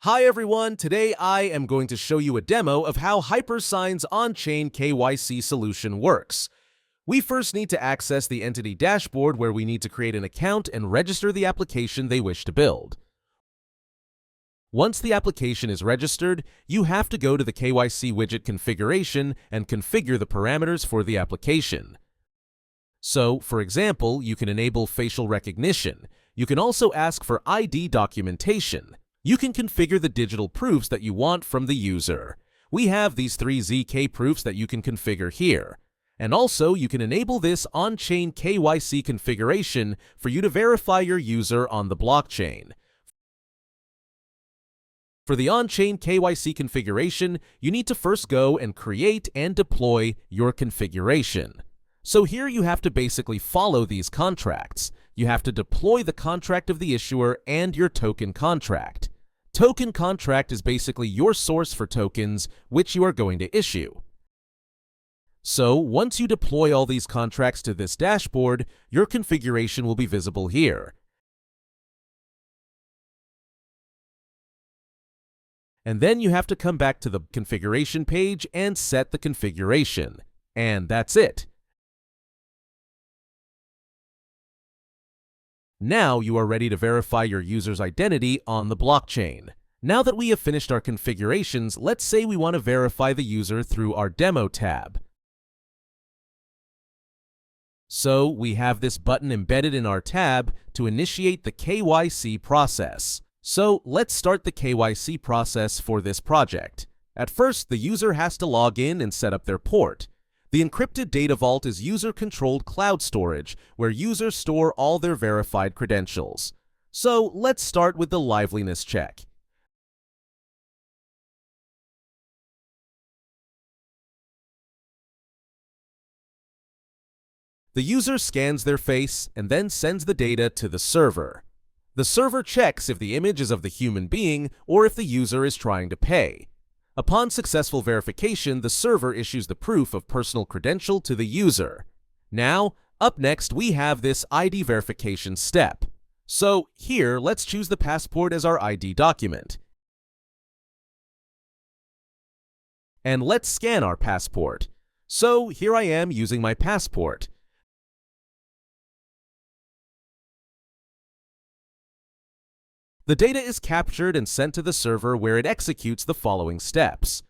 Hi everyone, today I am going to show you a demo of how Hypersign's on-chain KYC solution works. We first need to access the entity dashboard where we need to create an account and register the application they wish to build. Once the application is registered, you have to go to the KYC widget configuration and configure the parameters for the application. So, for example, you can enable facial recognition. You can also ask for ID documentation. You can configure the digital proofs that you want from the user. We have these 3 ZK proofs that you can configure here. And also, you can enable this on-chain KYC configuration for you to verify your user on the blockchain. For the on-chain KYC configuration, you need to first go and create and deploy your configuration. So here you have to basically follow these contracts. You have to deploy the contract of the issuer and your token contract. Token contract is basically your source for tokens which you are going to issue. So once you deploy all these contracts to this dashboard, your configuration will be visible here. And then you have to come back to the configuration page and set the configuration. And that's it. Now you are ready to verify your user's identity on the blockchain. Now that we have finished our configurations, let's say we want to verify the user through our demo tab. So we have this button embedded in our tab to initiate the KYC process. So let's start the KYC process for this project. At first, the user has to log in and set up their port. The encrypted data vault is user-controlled cloud storage, where users store all their verified credentials. So let's start with the Liveliness Check. The user scans their face and then sends the data to the server. The server checks if the image is of the human being or if the user is trying to pay. Upon successful verification, the server issues the proof of personal credential to the user. Now, up next, we have this ID verification step. So here, let's choose the passport as our ID document. And let's scan our passport. So here I am using my passport. The data is captured and sent to the server where it executes the following steps.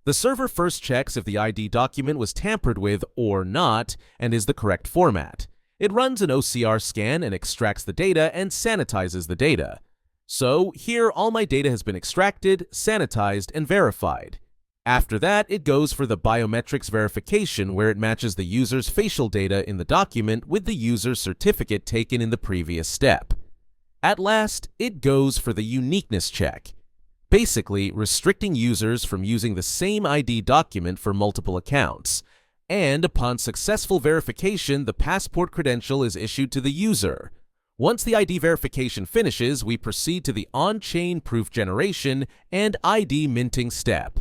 The server first checks if the ID document was tampered with or not and is the correct format. It runs an OCR scan and extracts the data and sanitizes the data. So here all my data has been extracted, sanitized, and verified. After that, it goes for the biometrics verification where it matches the user's facial data in the document with the user's certificate taken in the previous step. At last, it goes for the Uniqueness Check, basically restricting users from using the same ID document for multiple accounts. And upon successful verification, the passport credential is issued to the user. Once the ID verification finishes, we proceed to the on-chain proof generation and ID minting step.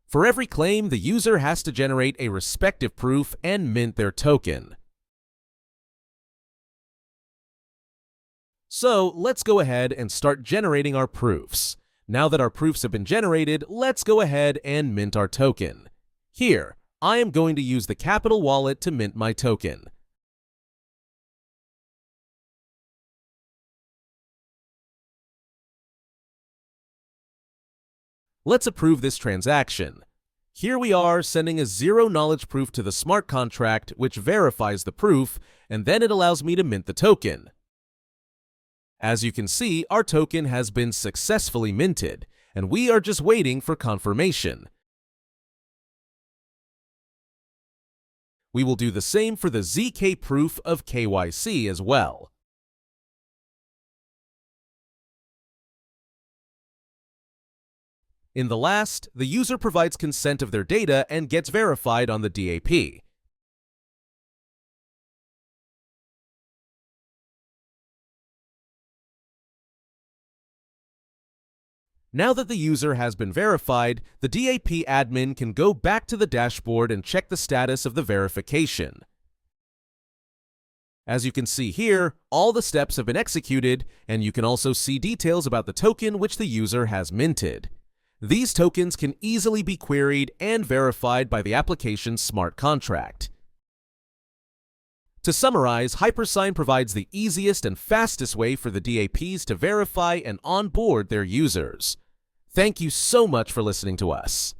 For every claim, the user has to generate a respective proof and mint their token. So let's go ahead and start generating our proofs. Now that our proofs have been generated, let's go ahead and mint our token. Here, I am going to use the Capital wallet to mint my token. Let's approve this transaction. Here we are sending a zero-knowledge proof to the smart contract, which verifies the proof, and then it allows me to mint the token. As you can see, our token has been successfully minted, and we are just waiting for confirmation. We will do the same for the ZK proof of KYC as well. In the last, the user provides consent of their data and gets verified on the DApp. Now that the user has been verified, the DApp admin can go back to the dashboard and check the status of the verification. As you can see here, all the steps have been executed, and you can also see details about the token which the user has minted. These tokens can easily be queried and verified by the application's smart contract. To summarize, Hypersign provides the easiest and fastest way for the DApps to verify and onboard their users. Thank you so much for listening to us.